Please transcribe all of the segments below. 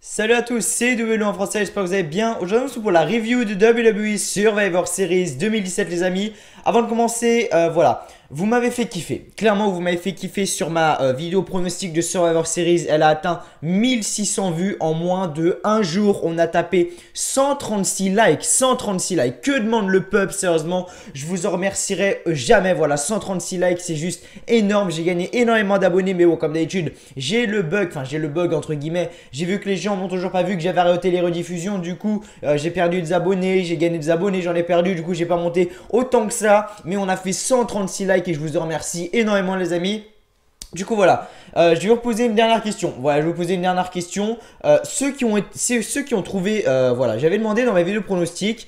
Salut à tous, c'est WLO en français, j'espère que vous allez bien. Aujourd'hui, c'est pour la review de WWE Survivor Series 2017 les amis. Avant de commencer, voilà, vous m'avez fait kiffer. Clairement, vous m'avez fait kiffer sur ma vidéo pronostic de Survivor Series. Elle a atteint 1600 vues en moins de un jour. On a tapé 136 likes, 136 likes. Que demande le peuple, sérieusement? Je vous en remercierai jamais. Voilà, 136 likes, c'est juste énorme. J'ai gagné énormément d'abonnés, mais bon, comme d'habitude, j'ai le bug entre guillemets. J'ai vu que les gens n'ont toujours pas vu que j'avais arrêté les rediffusions. Du coup, j'ai perdu des abonnés, j'ai gagné des abonnés, j'en ai perdu. Du coup, j'ai pas monté autant que ça. Mais on a fait 136 likes et je vous en remercie énormément, les amis. Du coup voilà, je vais vous poser une dernière question. Voilà, je vais vous poser une dernière question. Ceux qui ont trouvé, voilà, j'avais demandé dans ma vidéo pronostic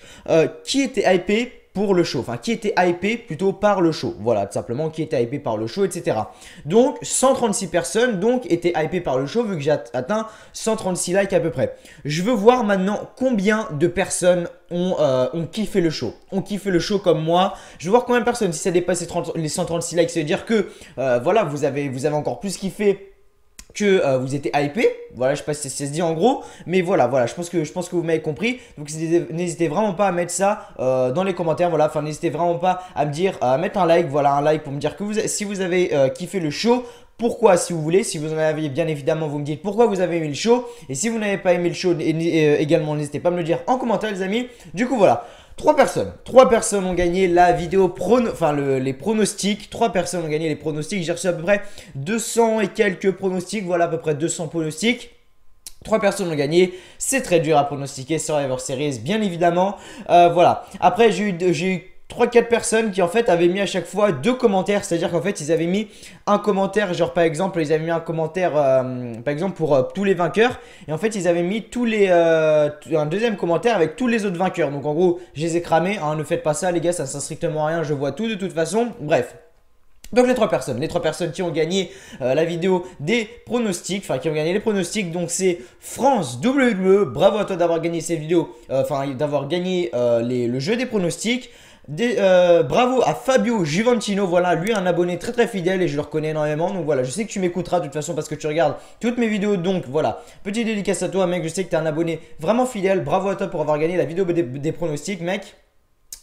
qui était hypé pour le show, enfin qui était hypé plutôt par le show, voilà, tout simplement qui était hypé par le show, etc. Donc 136 personnes donc étaient hypées par le show vu que j'ai atteint 136 likes à peu près. Je veux voir maintenant combien de personnes ont kiffé le show. On kiffé le show comme moi. Je veux voir combien de personnes, si ça dépasse les 136 likes, ça veut dire que voilà, vous avez encore plus kiffé que vous étiez hypé, voilà, je sais pas si ça se dit en gros, mais voilà, je pense que vous m'avez compris. Donc n'hésitez vraiment pas à mettre ça dans les commentaires, voilà, enfin n'hésitez vraiment pas à me dire, à mettre un like, voilà, un like pour me dire que si vous avez kiffé le show. Pourquoi, si vous voulez, si vous en avez bien évidemment, vous me dites pourquoi vous avez aimé le show. Et si vous n'avez pas aimé le show, également, n'hésitez pas à me le dire en commentaire, les amis. Du coup, voilà. Trois personnes ont gagné la vidéo les pronostics. Trois personnes ont gagné les pronostics. J'ai reçu à peu près 200 et quelques pronostics. Voilà, à peu près 200 pronostics. Trois personnes ont gagné, c'est très dur à pronostiquer sur Survivor Series, bien évidemment. Voilà. Après, j'ai eu 3-4 personnes qui en fait avaient mis à chaque fois deux commentaires. C'est-à-dire qu'en fait ils avaient mis un commentaire, genre par exemple ils avaient mis un commentaire par exemple pour tous les vainqueurs. Et en fait ils avaient mis un deuxième commentaire avec tous les autres vainqueurs. Donc en gros je les ai cramés, hein, ne faites pas ça les gars, ça ne sert strictement à rien, je vois tout de toute façon. Bref. Donc les trois personnes qui ont gagné la vidéo des pronostics, enfin qui ont gagné les pronostics, donc c'est France WWE, bravo à toi d'avoir gagné cette vidéo, d'avoir gagné le jeu des pronostics. Bravo à Fabio Juventino, voilà, lui un abonné très très fidèle et je le reconnais énormément. Donc voilà, je sais que tu m'écouteras de toute façon parce que tu regardes toutes mes vidéos. Donc voilà, petite dédicace à toi mec, je sais que tu es un abonné vraiment fidèle. Bravo à toi pour avoir gagné la vidéo des pronostics mec.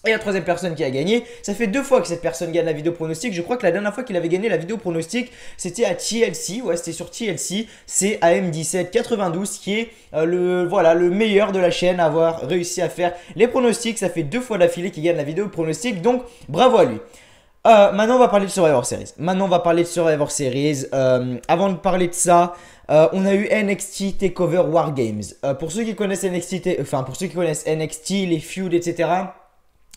Et la troisième personne qui a gagné, ça fait deux fois que cette personne gagne la vidéo pronostic. Je crois que la dernière fois qu'il avait gagné la vidéo pronostic, c'était à TLC. Ouais, c'était sur TLC. C'est AM1792 qui est le meilleur de la chaîne à avoir réussi à faire les pronostics. Ça fait deux fois d'affilée qu'il gagne la vidéo pronostic. Donc, bravo à lui. Maintenant, on va parler de Survivor Series. Avant de parler de ça, on a eu NXT Takeover War Games. Pour ceux qui connaissent NXT, les feuds, etc.,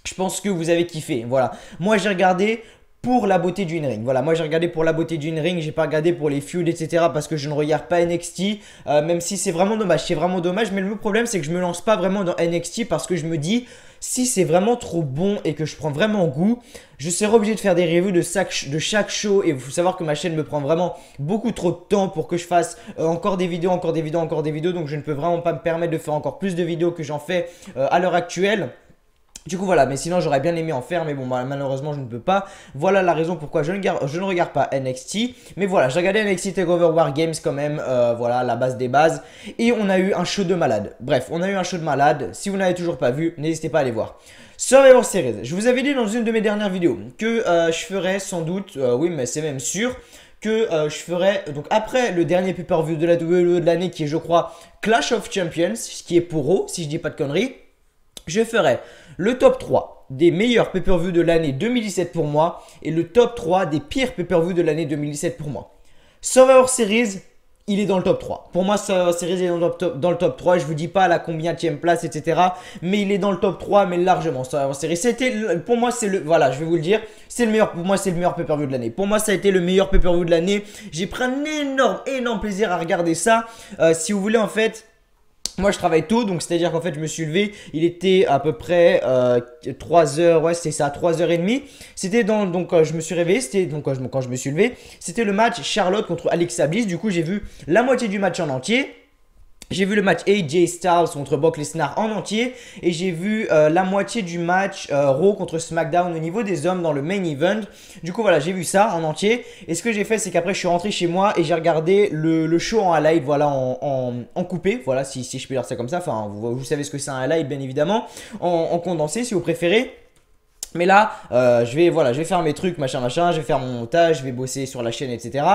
je pense que vous avez kiffé. Voilà. Moi, j'ai regardé pour la beauté du in-ring. Voilà, moi j'ai regardé pour la beauté du in-ring, j'ai pas regardé pour les feuds, etc. parce que je ne regarde pas NXT, même si c'est vraiment dommage. C'est vraiment dommage, mais le problème c'est que je me lance pas vraiment dans NXT parce que je me dis, si c'est vraiment trop bon et que je prends vraiment goût, je serai obligé de faire des reviews de chaque show. Et il faut savoir que ma chaîne me prend vraiment beaucoup trop de temps pour que je fasse encore des vidéos. Donc je ne peux vraiment pas me permettre de faire encore plus de vidéos que j'en fais à l'heure actuelle. Du coup voilà, mais sinon j'aurais bien aimé en faire, mais bon malheureusement je ne peux pas. Voilà la raison pourquoi je ne regarde pas NXT. Mais voilà, j'ai regardé NXT TakeOver War Games quand même, voilà la base des bases. Et on a eu un show de malade. Bref, on a eu un show de malade. Si vous n'avez toujours pas vu, n'hésitez pas à aller voir. Survivor Series, je vous avais dit dans une de mes dernières vidéos que je ferais sans doute, oui mais c'est même sûr, que je ferai donc après le dernier pay-per-view de la WWE de l'année qui est je crois Clash of Champions, qui est pour Raw si je dis pas de conneries. Je ferai le top 3 des meilleurs pay-per-view de l'année 2017 pour moi et le top 3 des pires pay-per-view de l'année 2017 pour moi. Survivor Series, il est dans le top 3. Pour moi, Survivor Series il est dans le top 3. Je vous dis pas à la combienième place, etc. Mais il est dans le top 3, mais largement. Survivor Series, pour moi, c'est le, voilà, je vais vous le dire, c'est le meilleur, pour moi, c'est le meilleur pay-per-view de l'année. Pour moi, ça a été le meilleur pay-per-view de l'année. J'ai pris un énorme plaisir à regarder ça. Si vous voulez, en fait. Moi je travaille tôt, donc c'est à dire qu'en fait je me suis levé, il était à peu près 3h, ouais c'est ça, 3h30. C'était donc quand je me suis réveillé, c'était donc quand je me suis levé, c'était le match Charlotte contre Alexa Bliss. Du coup j'ai vu la moitié du match en entier. J'ai vu le match AJ Styles contre Brock Lesnar en entier et j'ai vu la moitié du match Raw contre SmackDown au niveau des hommes dans le main event. Du coup voilà, j'ai vu ça en entier et ce que j'ai fait c'est qu'après je suis rentré chez moi et j'ai regardé le show en highlight, voilà, en coupé, voilà, si je peux dire ça comme ça, enfin vous savez ce que c'est un highlight bien évidemment, en condensé si vous préférez. Mais là, je vais faire mes trucs, machin, je vais faire mon montage, je vais bosser sur la chaîne, etc.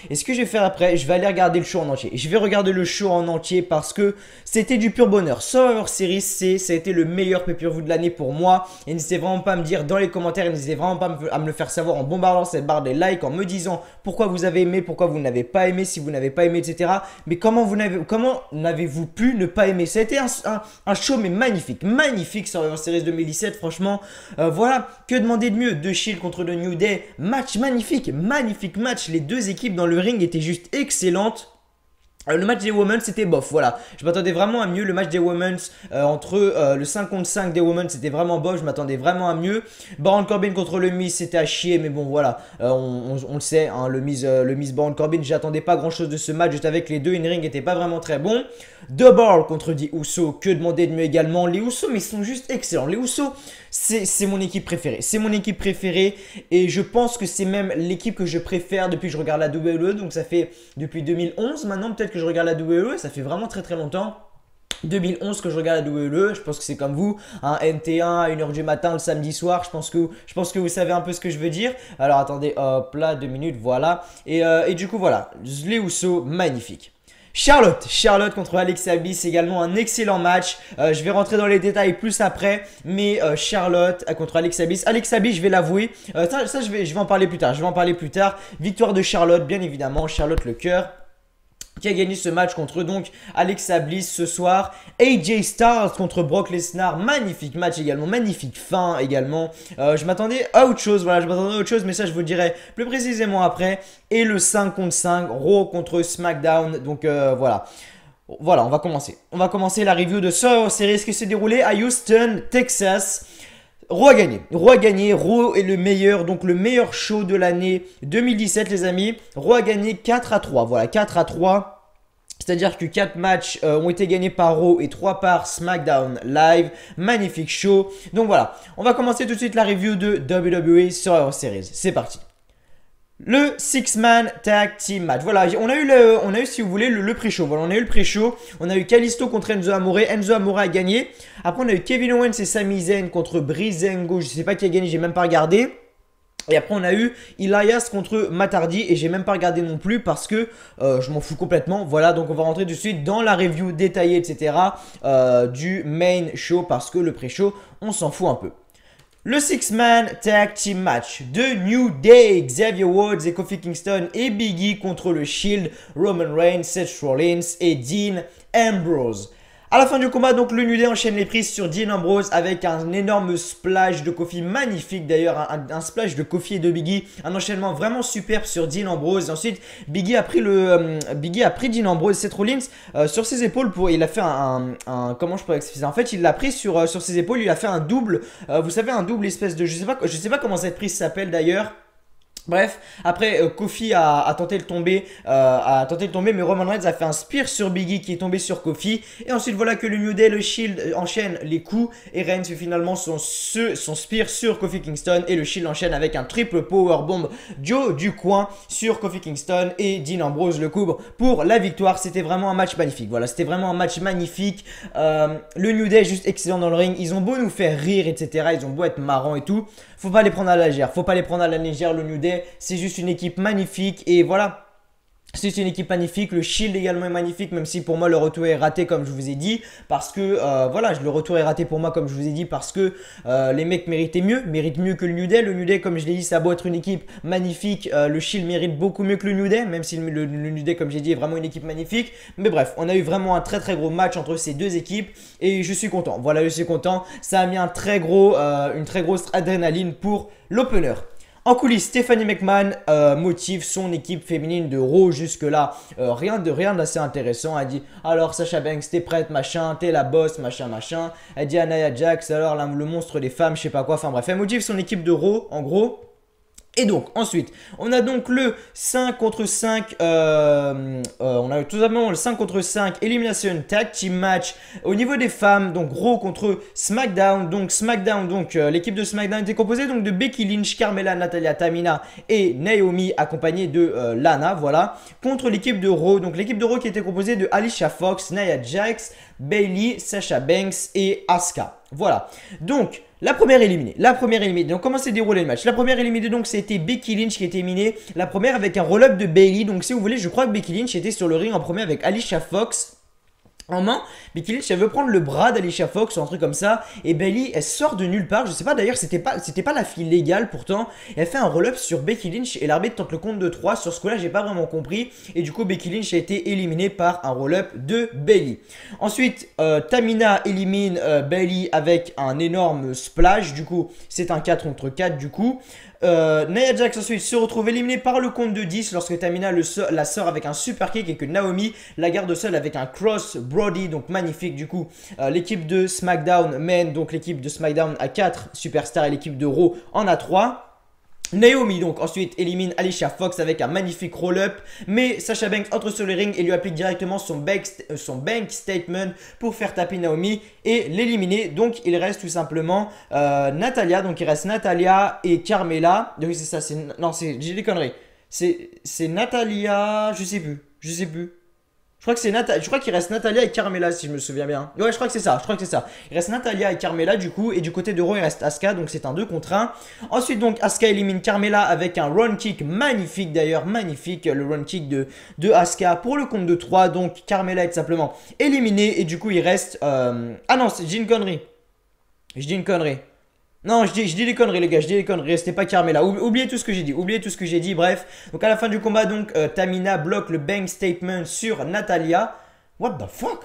Et ce que je vais faire après, je vais aller regarder le show en entier. Et je vais regarder le show en entier parce que c'était du pur bonheur. Survivor Series, ça a été le meilleur pay-per-view de l'année pour moi. Et n'hésitez vraiment pas à me dire dans les commentaires, n'hésitez vraiment pas à me le faire savoir en bombardant cette barre des likes, en me disant pourquoi vous avez aimé, pourquoi vous n'avez pas aimé, si vous n'avez pas aimé, etc. Mais comment n'avez-vous pu ne pas aimer? Ça a été un show mais magnifique, magnifique Survivor Series 2017, franchement, voilà. Que demander de mieux? The Shield contre le New Day, match magnifique, magnifique match. Les deux équipes dans le ring étaient juste excellentes. Le match des Women c'était bof, voilà. Je m'attendais vraiment à mieux. Le match des Women entre le 5 contre 5 des Women c'était vraiment bof. Je m'attendais vraiment à mieux. Baron Corbin contre le Miz c'était à chier. Mais bon voilà, on le sait, hein, le Miz Baron Corbin, j'attendais pas grand chose de ce match. Juste avec les deux, in ring n'était pas vraiment très bon. Double contre The Uso, que demander de mieux également. Les Usos mais ils sont juste excellents. Les Usos c'est mon équipe préférée. C'est mon équipe préférée et je pense que c'est même l'équipe que je préfère depuis que je regarde la WWE. Donc ça fait depuis 2011 maintenant peut-être que je regarde la WWE, ça fait vraiment très longtemps. 2011 que je regarde la WWE, je pense que c'est comme vous, un NT1 à 1h du matin le samedi soir, je pense que vous savez un peu ce que je veux dire. Alors attendez, hop là, 2 minutes, voilà. Et du coup voilà, les Usos, magnifique. Charlotte contre Alexa Bliss, également un excellent match. Je vais rentrer dans les détails plus après, mais Charlotte contre Alexa Bliss. Alexa Bliss, je vais l'avouer, ça je vais en parler plus tard. Victoire de Charlotte, bien évidemment. Charlotte le cœur, qui a gagné ce match contre donc Alexa Bliss ce soir. AJ Styles contre Brock Lesnar, magnifique match également, magnifique fin également. Je m'attendais à autre chose, voilà, mais ça je vous le dirai plus précisément après. Et le 5 contre 5, Raw contre SmackDown, donc voilà. Voilà, on va commencer. On va commencer la review de Survivor Series qui s'est déroulée à Houston, Texas. Raw a gagné, Raw est le meilleur, donc le meilleur show de l'année 2017 les amis. Raw a gagné 4-3, voilà 4-3. C'est-à-dire que 4 matchs ont été gagnés par Raw et 3 par SmackDown Live. Magnifique show. Donc voilà, on va commencer tout de suite la review de WWE Survivor Series. C'est parti. Le 6-man tag team match. Voilà, on a eu si vous voulez le pré-show. Voilà, on a eu le pré-show. On a eu Kalisto contre Enzo Amore. Enzo Amore a gagné. Après, on a eu Kevin Owens et Sami Zayn contre Breezango. Je ne sais pas qui a gagné, j'ai même pas regardé. Et après on a eu Elias contre Matt Hardy et j'ai même pas regardé non plus parce que je m'en fous complètement. Voilà, donc on va rentrer tout de suite dans la review détaillée etc. Du main show parce que le pré-show on s'en fout un peu. Le 6-man tag team match de New Day, Xavier Woods et Kofi Kingston et Big E contre le Shield, Roman Reigns, Seth Rollins et Dean Ambrose. À la fin du combat, donc le New Day enchaîne les prises sur Dean Ambrose avec un énorme splash de Kofi, magnifique d'ailleurs, un splash de Kofi et de Big E, un enchaînement vraiment superbe sur Dean Ambrose. Et ensuite, Big E a pris Dean Ambrose, Seth Rollins sur ses épaules il a fait comment je pourrais expliquer ça. En fait, il l'a pris sur ses épaules, il a fait un double, vous savez, un double espèce de, je sais pas comment cette prise s'appelle d'ailleurs. Bref, après Kofi a tenté de tomber, mais Roman Reigns a fait un spear sur Big E qui est tombé sur Kofi. Et ensuite voilà que le New Day, le Shield enchaîne les coups et Reigns fait finalement son spear sur Kofi Kingston et le Shield enchaîne avec un triple powerbomb Joe du coin sur Kofi Kingston et Dean Ambrose le couvre pour la victoire. C'était vraiment un match magnifique. Voilà, c'était vraiment un match magnifique. Le New Day est juste excellent dans le ring. Ils ont beau nous faire rire, etc. Ils ont beau être marrants et tout. Faut pas les prendre à la légère. Le New Day. C'est juste une équipe magnifique et voilà. C'est une équipe magnifique, le Shield également est magnifique, même si pour moi le retour est raté comme je vous ai dit. Parce que, voilà, le retour est raté pour moi comme je vous ai dit parce que les mecs méritent mieux que le New Day. Le New Day, comme je l'ai dit, ça a beau être une équipe magnifique, le Shield mérite beaucoup mieux que le New Day. Même si le New Day, comme j'ai dit, est vraiment une équipe magnifique. Mais bref, on a eu vraiment un très gros match entre ces deux équipes et je suis content. Voilà, je suis content. Ça a mis une très grosse adrénaline pour l'opener. En coulisses, Stephanie McMahon motive son équipe féminine de Raw jusque-là. Rien d'assez intéressant. Elle dit alors Sasha Banks, t'es prête, machin, t'es la boss, machin. Elle dit à Nia Jax, alors le monstre des femmes, je sais pas quoi. Enfin bref, elle motive son équipe de Raw en gros. Et donc ensuite, on a donc le 5 contre 5, on a tout simplement le 5 contre 5 Elimination Tag Team Match au niveau des femmes, donc Raw contre SmackDown. Donc SmackDown, l'équipe de SmackDown était composée donc de Becky Lynch, Carmella, Natalya, Tamina et Naomi accompagnée de Lana, voilà, contre l'équipe de Raw. Donc l'équipe de Raw qui était composée de Alicia Fox, Nia Jax, Bayley, Sasha Banks et Asuka. Voilà, donc la première éliminée. Donc comment s'est déroulé le match? La première éliminée donc c'était Becky Lynch qui était éliminée. La première avec un roll-up de Bayley. Donc si vous voulez, je crois que Becky Lynch était sur le ring en premier avec Alicia Fox en main. Becky Lynch elle veut prendre le bras d'Alicia Fox ou un truc comme ça, et Bayley elle sort de nulle part, je sais pas d'ailleurs, c'était pas la fille légale pourtant, elle fait un roll-up sur Becky Lynch et l'arbitre tente le compte de 3. Sur ce coup là j'ai pas vraiment compris, et du coup Becky Lynch a été éliminée par un roll-up de Bayley. Ensuite Tamina élimine Bayley avec un énorme splash, du coup c'est un 4 contre 4 du coup. Nia Jax ensuite se retrouve éliminée par le compte de 10 lorsque Tamina la sort avec un super kick et que Naomi la garde seule avec un cross Brody, donc magnifique du coup. L'équipe de SmackDown mène, donc l'équipe de SmackDown a 4 superstars et l'équipe de Raw en a 3. Naomi donc ensuite élimine Alicia Fox avec un magnifique roll-up, mais Sasha Banks entre sur le ring et lui applique directement son bank statement pour faire taper Naomi et l'éliminer. Donc il reste tout simplement Natalya, donc il reste Natalya et Carmella. Oui c'est ça, j'ai des conneries. C'est Natalya, je sais plus. Je crois que je crois qu'il reste Natalya et Carmella si je me souviens bien. Ouais, je crois que c'est ça. Il reste Natalya et Carmella du coup, et du côté de Raw il reste Asuka, donc c'est un 2 contre 1. Ensuite donc Asuka élimine Carmella avec un run kick magnifique d'ailleurs, magnifique le run kick de Asuka pour le compte de 3. Donc Carmella est tout simplement éliminée et du coup il reste ah non, je dis une connerie. Non, je dis des conneries les gars, c'était pas Carmella. Oubliez tout ce que j'ai dit, bref. Donc à la fin du combat, donc Tamina bloque le bank statement sur Natalya. What the fuck?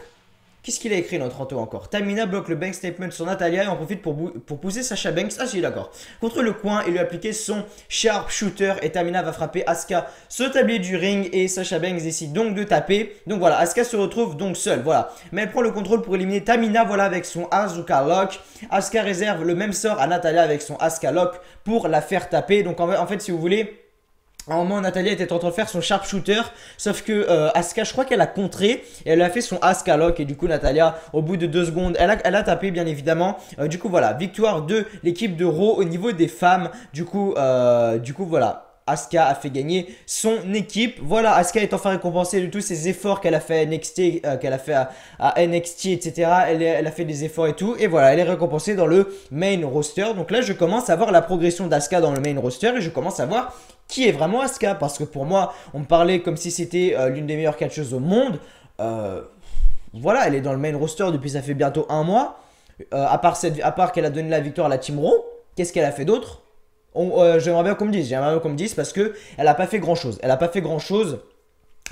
Qu'est-ce qu'il a écrit notre Anto encore? Tamina bloque le bank statement sur Natalya et en profite pour pousser Sasha Banks, ah si d'accord, contre le coin et lui appliquer son sharp shooter, et Tamina va frapper Asuka sur le tablier du ring et Sasha Banks décide donc de taper. Donc voilà, Asuka se retrouve donc seule, voilà. Mais elle prend le contrôle pour éliminer Tamina, voilà, avec son Asuka Lock. Asuka réserve le même sort à Natalya avec son Asuka Lock pour la faire taper. Donc en fait si vous voulez, à un moment, Natalya était en train de faire son sharpshooter, sauf que Asuka, je crois qu'elle a contré et elle a fait son Asuka Lock, et du coup Natalya, au bout de 2 secondes, elle a tapé bien évidemment. Du coup voilà, victoire de l'équipe de Raw au niveau des femmes. Du coup voilà. Asuka a fait gagner son équipe. Voilà, Asuka est enfin récompensée de tous ses efforts qu'elle a fait à NXT, à NXT, etc. Elle a fait des efforts et tout. Et voilà, elle est récompensée dans le main roster. Donc là, je commence à voir la progression d'Asuka dans le main roster et je commence à voir qui est vraiment Asuka. Parce que pour moi, on me parlait comme si c'était l'une des meilleures catcheuses au monde. Voilà, elle est dans le main roster depuis ça fait bientôt 1 mois. À part qu'elle a donné la victoire à la Team Raw, qu'est-ce qu'elle a fait d'autre? J'aimerais bien qu'on me dise, parce que elle a pas fait grand chose.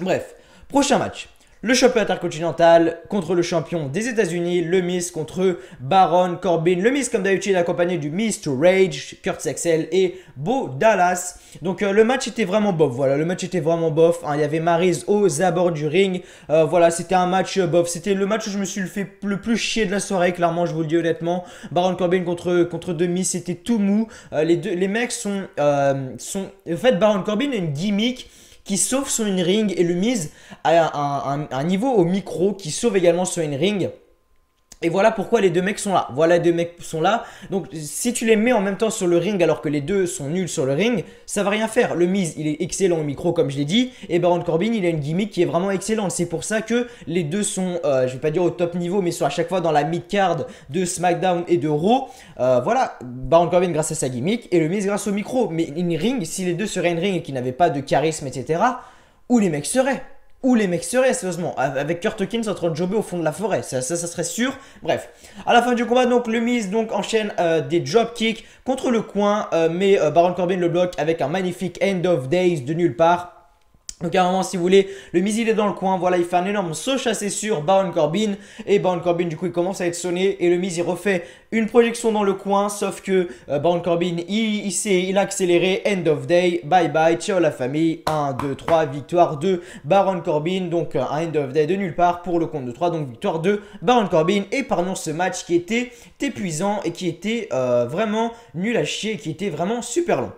Bref, prochain match. Le champion intercontinental contre le champion des États-Unis, le Miz contre Baron Corbin. Le Miz, comme d'habitude, accompagné du Miz to Rage, Kurt Axel et Bo Dallas. Donc le match était vraiment bof. Voilà, le match était vraiment bof. Hein. Il y avait Maryse aux abords du ring. Voilà, c'était un match bof. C'était le match où je me suis fait le plus chier de la soirée. Clairement, je vous le dis honnêtement. Baron Corbin contre The Miz, c'était tout mou. Les mecs sont. En fait, Baron Corbin a une gimmick qui sauve son in-ring, et le Miz a un niveau au micro qui sauve également son in-ring. Et voilà pourquoi les deux mecs sont là. Donc si tu les mets en même temps sur le ring alors que les deux sont nuls sur le ring, ça va rien faire. Le Miz, il est excellent au micro comme je l'ai dit, et Baron Corbin, il a une gimmick qui est vraiment excellente. C'est pour ça que les deux sont, je vais pas dire au top niveau, mais sont à chaque fois dans la mid-card de SmackDown et de Raw. Voilà, Baron Corbin grâce à sa gimmick et le Miz grâce au micro. Mais in-ring, si les deux seraient in-ring et qu'ils n'avaient pas de charisme, etc., où les mecs seraient? Sérieusement, avec Kurt Hawkins en train de jobber au fond de la forêt, ça serait sûr. Bref, à la fin du combat, donc le Miz enchaîne des dropkicks contre le coin, mais Baron Corbin le bloque avec un magnifique End of Days de nulle part. Donc à un moment, si vous voulez, le Miz il est dans le coin, voilà, il fait un énorme saut chassé sur Baron Corbin, et Baron Corbin du coup il commence à être sonné, et le Miz il refait une projection dans le coin, sauf que Baron Corbin il a accéléré. End of day, bye bye, ciao la famille. 1, 2, 3, victoire de Baron Corbin, donc un End of day de nulle part pour le compte de 3, donc victoire de Baron Corbin. Et pardon, ce match qui était épuisant et qui était vraiment nul à chier, qui était vraiment super long.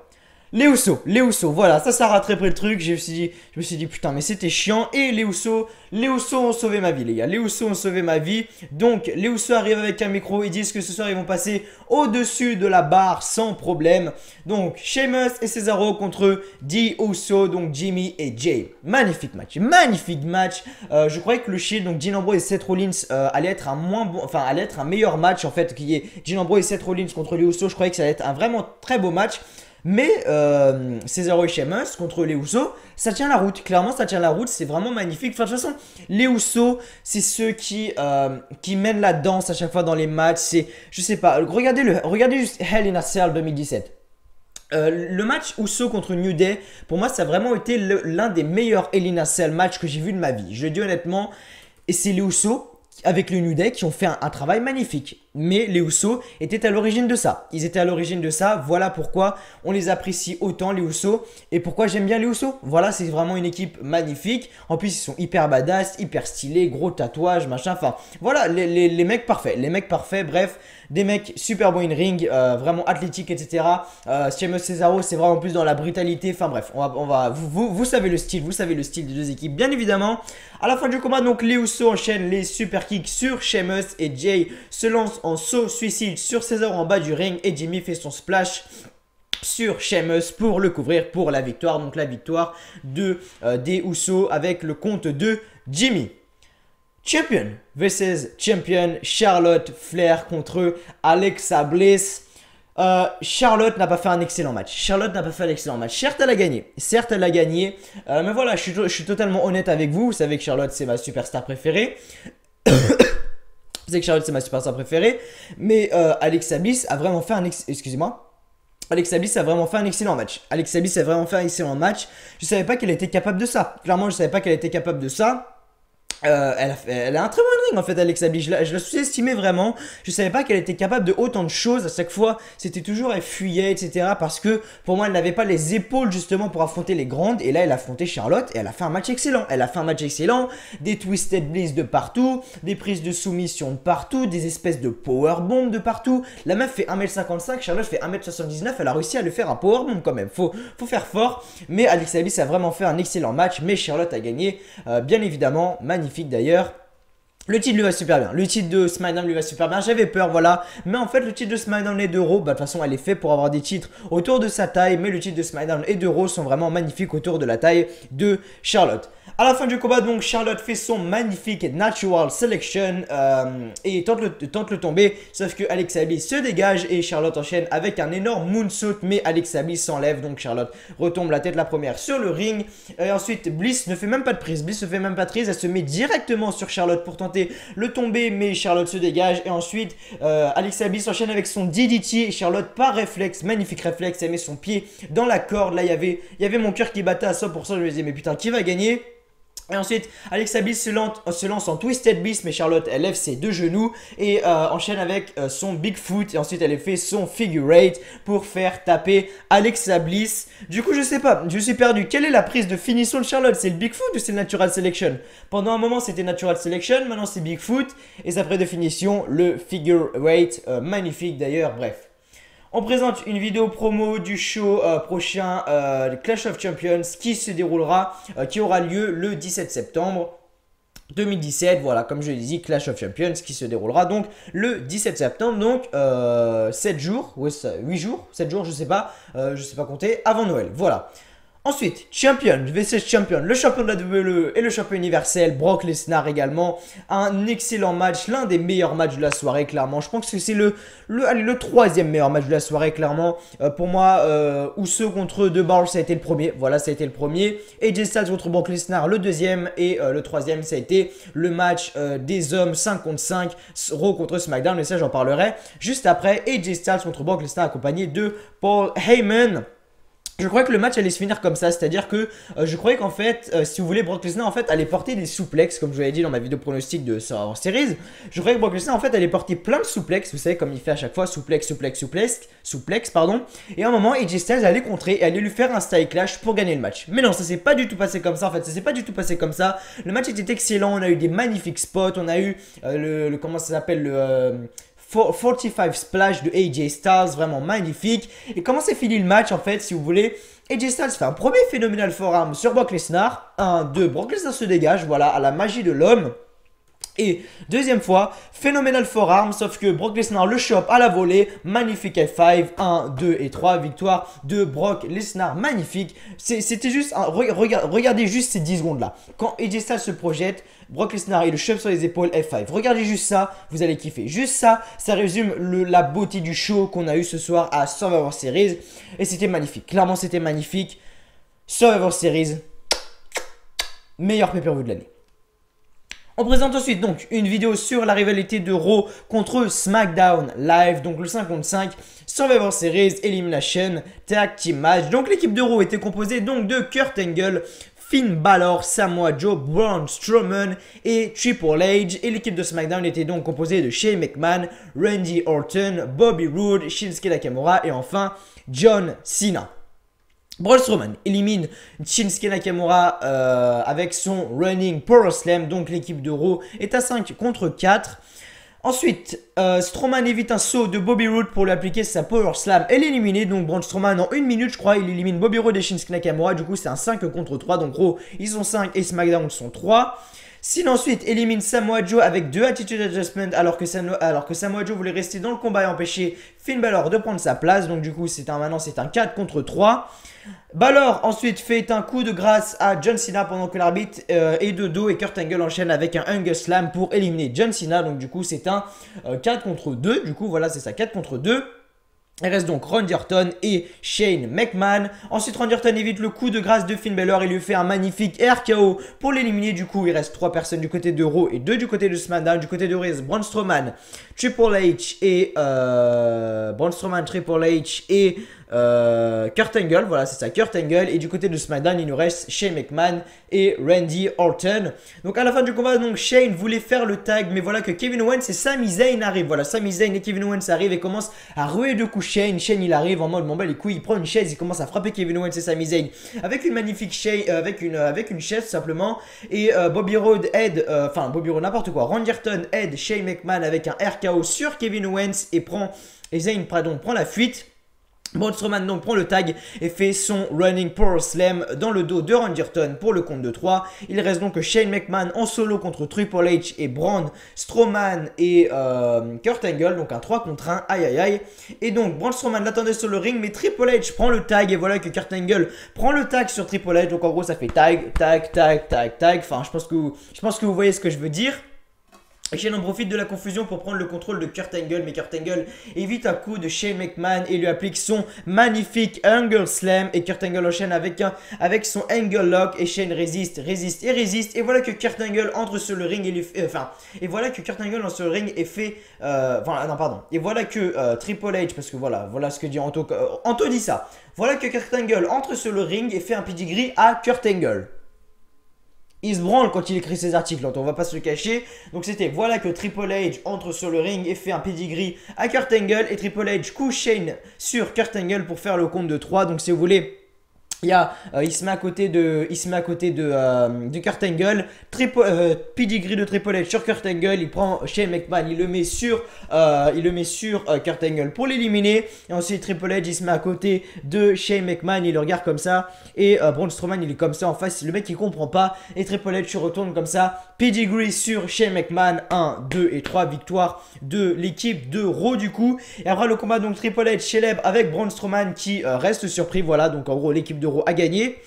Les Usos, voilà, ça a rattrapé le truc. Je me suis dit putain, mais c'était chiant. Et les Usos ont sauvé ma vie, les gars. Les Usos ont sauvé ma vie. Donc, les Usos arrivent avec un micro. Ils disent que ce soir, ils vont passer au-dessus de la barre sans problème. Donc, Sheamus et Cesaro contre The Usos, donc Jimmy et Jay. Magnifique match, magnifique match. Je croyais que le Shield, donc Dean Ambrose et Seth Rollins, allait être un moins bon, enfin, allait être un meilleur match en fait, qui est Dean Ambrose et Seth Rollins contre les Usos. Je croyais que ça allait être un vraiment très beau match. Mais Cesaro et Sheamus contre les Usos, ça tient la route. Clairement, ça tient la route. C'est vraiment magnifique. Enfin, de toute façon, les Usos, c'est ceux qui mènent la danse à chaque fois dans les matchs. C'est, je sais pas, regardez juste Hell in a Cell 2017. Le match Usos contre New Day, pour moi, ça a vraiment été l'un des meilleurs Hell in a Cell matchs que j'ai vu de ma vie. Je le dis honnêtement. Et c'est les Usos avec le New Day qui ont fait un travail magnifique. Mais les Usos étaient à l'origine de ça. Ils étaient à l'origine de ça. Voilà pourquoi on les apprécie autant, les Usos. Et pourquoi j'aime bien les Usos. Voilà, c'est vraiment une équipe magnifique. En plus, ils sont hyper badass, hyper stylés, gros tatouages, machin. Enfin, voilà, les mecs parfaits. Les mecs parfaits, bref. Des mecs super bons in ring, vraiment athlétiques, etc. Sheamus Cesaro, c'est vraiment plus dans la brutalité. Enfin bref, vous savez le style, des deux équipes, bien évidemment. À la fin du combat, donc les Usos enchaînent les super kicks sur Sheamus et Jay se lance en saut suicide sur Cesaro en bas du ring et Jimmy fait son splash sur Sheamus pour le couvrir pour la victoire. Donc la victoire des Usos avec le compte de Jimmy. Champion vs Champion, Charlotte Flair contre Alexa Bliss. Charlotte n'a pas fait un excellent match. Certes, elle a gagné. Mais voilà, je suis totalement honnête avec vous. Vous savez que Charlotte, c'est ma superstar préférée. Mais Alexa Bliss a vraiment fait un Alexa Bliss a vraiment fait un excellent match. Je savais pas qu'elle était capable de ça. Clairement, je savais pas qu'elle était capable de ça. Elle a un très bon ring en fait, Alexa Bliss. Je la sous-estimais vraiment. Je savais pas qu'elle était capable de autant de choses. À chaque fois, c'était toujours elle fuyait, etc. Parce que pour moi, elle n'avait pas les épaules justement pour affronter les grandes. Et là, elle a affronté Charlotte et elle a fait un match excellent. Des Twisted Bliss de partout, des prises de soumission de partout, des espèces de powerbomb de partout. La meuf fait 1m55, Charlotte fait 1m79. Elle a réussi à lui faire un powerbomb quand même. Faut faire fort. Mais Alexa Bliss a vraiment fait un excellent match. Mais Charlotte a gagné, bien évidemment. Magnifique d'ailleurs. Le titre lui va super bien. Le titre de SmackDown lui va super bien. J'avais peur, voilà. Mais en fait, le titre de SmackDown et de Raw, bah, de toute façon, elle est faite pour avoir des titres autour de sa taille. Mais le titre de SmackDown et de Raw sont vraiment magnifiques autour de la taille de Charlotte. À la fin du combat, donc, Charlotte fait son magnifique Natural Selection et tente le tomber. Sauf que Alexa Bliss se dégage et Charlotte enchaîne avec un énorme moonsault. Mais Alexa Bliss s'enlève, donc Charlotte retombe la tête la première sur le ring. Et ensuite, Bliss ne fait même pas de prise. Elle se met directement sur Charlotte pour tenter le tomber, mais Charlotte se dégage. Et ensuite, Alexa Bliss enchaîne avec son DDT. Et Charlotte, par réflexe, magnifique réflexe, elle met son pied dans la corde. Là, il y avait mon cœur qui battait à 100%. Je me disais, mais putain, qui va gagner? Et ensuite, Alexa Bliss se lance en Twisted Bliss, mais Charlotte, elle lève ses deux genoux et enchaîne avec son Bigfoot. Et ensuite, elle fait son Figure 8 pour faire taper Alexa Bliss. Du coup, je sais pas, je suis perdu. Quelle est la prise de finition de Charlotte? C'est le Bigfoot ou c'est le Natural Selection? Pendant un moment, c'était Natural Selection, maintenant c'est Bigfoot. Et sa prise de finition, le Figure 8, magnifique d'ailleurs, bref. On présente une vidéo promo du show prochain Clash of Champions qui aura lieu le 17 septembre 2017. Voilà, comme je l'ai dit, Clash of Champions qui se déroulera donc le 17 septembre, donc 7 jours, 8 jours, 7 jours, je sais pas compter, avant Noël. Voilà. Ensuite, Champion vs Champion, le champion de la WWE et le champion universel, Brock Lesnar également. Un excellent match, l'un des meilleurs matchs de la soirée, clairement. Je pense que c'est le troisième meilleur match de la soirée, clairement. Pour moi, Usos contre The Bar, ça a été le premier. Voilà, ça a été le premier. AJ Styles contre Brock Lesnar, le deuxième. Et le troisième, ça a été le match des hommes 5 contre 5, Raw contre SmackDown. Et ça, j'en parlerai juste après. AJ Styles contre Brock Lesnar, accompagné de Paul Heyman. Je croyais que le match allait se finir comme ça, c'est-à-dire que je croyais qu'en fait, si vous voulez, Brock Lesnar en fait allait porter des souplexes, comme je vous l'avais dit dans ma vidéo pronostic de Survivor Series. Je croyais que Brock Lesnar en fait allait porter plein de souplexes, vous savez comme il fait à chaque fois, souplex, pardon. Et à un moment, AJ Styles allait contrer et allait lui faire un style clash pour gagner le match. Mais non, ça s'est pas du tout passé comme ça, en fait, Le match était excellent, on a eu des magnifiques spots, on a eu comment ça s'appelle, 45 Splash de AJ Styles, vraiment magnifique. Et comment s'est fini le match en fait, si vous voulez? AJ Styles fait un premier phénoménal forearm sur Brock Lesnar. 1, 2, Brock Lesnar se dégage, voilà, à la magie de l'homme. Et deuxième fois, phénoménal forearm, sauf que Brock Lesnar le chope à la volée, magnifique F5, 1, 2 et 3, victoire de Brock Lesnar, magnifique. C'était juste, regardez juste ces 10 secondes là. Quand AJ Styles se projette, Brock Lesnar il le chope sur les épaules, F5. Regardez juste ça, vous allez kiffer. Juste ça, ça résume la beauté du show qu'on a eu ce soir à Survivor Series. Et c'était magnifique, clairement c'était magnifique. Survivor Series, meilleur pay-per-view de l'année. On présente ensuite donc une vidéo sur la rivalité de Raw contre SmackDown Live, donc le 5 contre 5 Survivor Series Elimination Tag Team Match. Donc l'équipe de Raw était composée donc de Kurt Angle, Finn Balor, Samoa Joe, Braun Strowman et Triple H. Et l'équipe de SmackDown était donc composée de Shane McMahon, Randy Orton, Bobby Roode, Shinsuke Nakamura et enfin John Cena. Braun Strowman élimine Shinsuke Nakamura avec son Running Power Slam. Donc l'équipe de Raw est à 5 contre 4. Ensuite, Strowman évite un saut de Bobby Roode pour lui appliquer sa Power Slam et l'éliminer. Donc Braun Strowman en 1 minute je crois il élimine Bobby Roode et Shinsuke Nakamura. Du coup c'est un 5 contre 3. Donc Raw ils sont 5 et SmackDown sont 3. Cena ensuite élimine Samoa Joe avec 2 Attitude Adjustment alors que Samoa Joe voulait rester dans le combat et empêcher Finn Balor de prendre sa place. Donc du coup maintenant c'est un 4 contre 3. Balor ensuite fait un coup de grâce à John Cena pendant que l'arbitre est de dos et Kurt Angle enchaîne avec un Angle Slam pour éliminer John Cena. Donc du coup c'est un 4 contre 2. Du coup voilà c'est ça 4 contre 2. Il reste donc Randy Orton et Shane McMahon. Ensuite, Randy Orton évite le coup de grâce de Finn Balor et lui fait un magnifique RKO pour l'éliminer. Du coup, il reste 3 personnes du côté de Raw et 2 du côté de SmackDown. Du côté de Raw, il reste Braun Strowman, Triple H et Kurt Angle. Voilà, c'est ça, Kurt Angle. Et du côté de SmackDown, il nous reste Shane McMahon et Randy Orton. Donc à la fin du combat, donc Shane voulait faire le tag, mais voilà que Kevin Owens et Sami Zayn arrivent. Voilà, Sami Zayn et Kevin Owens arrivent et commencent à ruer de coups Shane. Shane il arrive en mode bon bah les couilles, il prend une chaise, il commence à frapper Kevin Owens et Sami Zayn avec une magnifique chaise, avec une chaise tout simplement. Et Bobby Roode aide, Bobby Roode n'importe quoi. Randy Orton aide Shane McMahon avec un RKO sur Kevin Owens et Zayn prend la fuite. Braun Strowman donc prend le tag et fait son Running Power Slam dans le dos de Randy Orton pour le compte de 3. Il reste donc Shane McMahon en solo contre Triple H et Braun Strowman et Kurt Angle. Donc un 3 contre 1, aïe aïe aïe. Et donc Braun Strowman l'attendait sur le ring mais Triple H prend le tag et voilà que Kurt Angle prend le tag sur Triple H. Donc en gros ça fait tag, tag, tag, tag, tag. Enfin je pense que vous voyez ce que je veux dire. Et Shane en profite de la confusion pour prendre le contrôle de Kurt Angle, mais Kurt Angle évite un coup de Shane McMahon et lui applique son magnifique Angle Slam. Et Kurt Angle enchaîne avec son Angle Lock et Shane résiste. Et voilà que Kurt Angle entre sur le ring et lui fait, et voilà que Kurt Angle entre sur le ring et fait, et voilà que Triple H, parce que voilà ce que dit Anto dit ça. Voilà que Kurt Angle entre sur le ring et fait un pedigree à Kurt Angle. Il se branle quand il écrit ses articles, on va pas se le cacher. Donc c'était voilà que Triple H entre sur le ring et fait un pedigree à Kurt Angle. Et Triple H couche Shane sur Kurt Angle pour faire le compte de 3. Donc si vous voulez, il se met à côté de Kurt Angle, pedigree de Triple H sur Kurt Angle, il prend Shane McMahon, il le met sur Kurt Angle pour l'éliminer. Et ensuite Triple H il se met à côté de Shane McMahon, il le regarde comme ça et Braun Strowman il est comme ça en face, le mec il comprend pas et Triple H se retourne comme ça, pedigree sur Shane McMahon, 1, 2 et 3, victoire de l'équipe de Raw du coup. Et après le combat donc Triple H célèbre avec Braun Strowman qui reste surpris, voilà donc en gros l'équipe de Raw a gagné.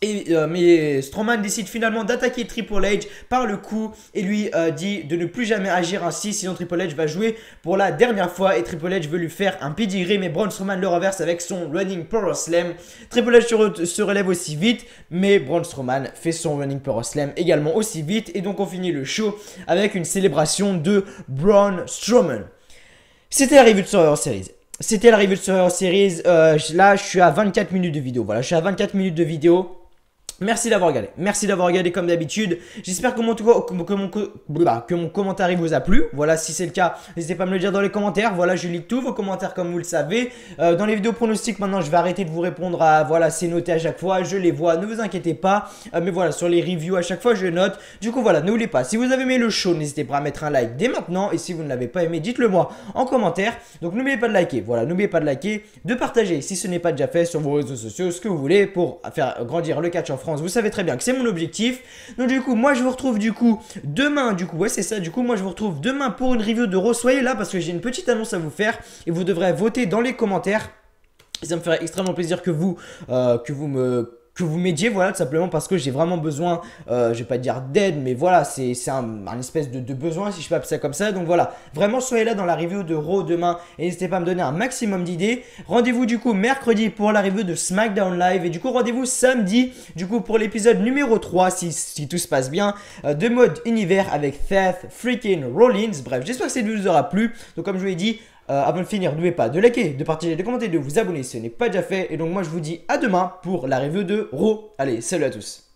Mais Strowman décide finalement d'attaquer Triple H par le cou et lui dit de ne plus jamais agir ainsi, sinon Triple H va jouer pour la dernière fois. Et Triple H veut lui faire un pedigree, mais Braun Strowman le reverse avec son Running Power Slam. Triple H se relève aussi vite, mais Braun Strowman fait son Running Power Slam également aussi vite. Et donc on finit le show avec une célébration de Braun Strowman. C'était la review de Survivor Series. Là je suis à 24 minutes de vidéo. Voilà, je suis à 24 minutes de vidéo. Merci d'avoir regardé comme d'habitude. J'espère que mon commentaire vous a plu. Voilà, si c'est le cas, n'hésitez pas à me le dire dans les commentaires. Voilà, je lis tous vos commentaires comme vous le savez. Dans les vidéos pronostics, maintenant, je vais arrêter de vous répondre à, voilà, c'est noté à chaque fois. Je les vois, ne vous inquiétez pas. Mais voilà, sur les reviews, à chaque fois, je note. Du coup, voilà, n'oubliez pas, si vous avez aimé le show, n'hésitez pas à mettre un like dès maintenant. Et si vous ne l'avez pas aimé, dites-le moi en commentaire. Donc, n'oubliez pas de liker. Voilà, n'oubliez pas de liker, de partager si ce n'est pas déjà fait sur vos réseaux sociaux, ce que vous voulez pour faire grandir le catch en France. Vous savez très bien que c'est mon objectif. Donc du coup, moi je vous retrouve demain. Ouais, c'est ça. Du coup, moi je vous retrouve demain pour une review de Raw. Soyez là parce que j'ai une petite annonce à vous faire et vous devrez voter dans les commentaires. Et ça me ferait extrêmement plaisir que vous m'aidiez, voilà, tout simplement parce que j'ai vraiment besoin, je vais pas dire d'aide, mais voilà, c'est un espèce de besoin, si je peux appeler ça comme ça. Donc voilà, vraiment soyez là dans la review de Raw demain et n'hésitez pas à me donner un maximum d'idées. Rendez-vous du coup mercredi pour la review de SmackDown Live et du coup rendez-vous samedi du coup pour l'épisode numéro 3 si tout se passe bien de mode univers avec Seth freaking Rollins. Bref, j'espère que cette vidéo vous aura plu. Donc comme je vous l'ai dit, avant de finir, n'oubliez pas de liker, de partager, de commenter, de vous abonner si ce n'est pas déjà fait. Et donc moi je vous dis à demain pour la review de Raw. Allez, salut à tous.